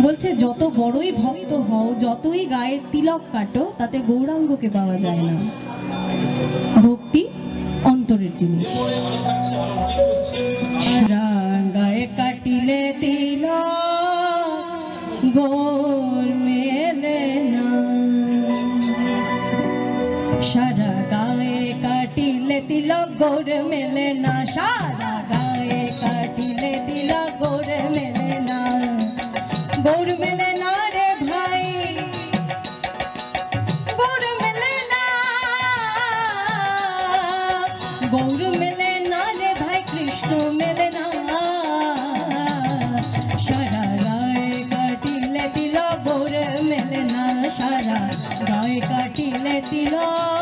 বলছে যত বড়ই ভক্ত হও, যতই গায়ে তিলক কাটো, তাতে গৌরাঙ্গকে পাওয়া যায় না। ভক্তি অন্তরের জিনিস। গায়ে কাটিলে তিলক গৌর মেলে না, সারা গায়ে কাটিলে তিলক গৌর মেলে না, সারা গায়ে কাটিলে তিলক গৌর মেলে না। গৌর মেলে না রে ভাই, গৌর মেলে না, গৌর মেলে না রে ভাই, কৃষ্ণ মেলে না। সারা গায়ে কাটিলে তিলক গৌর মেলে না, সারা গায়ে কাটিলে তিলক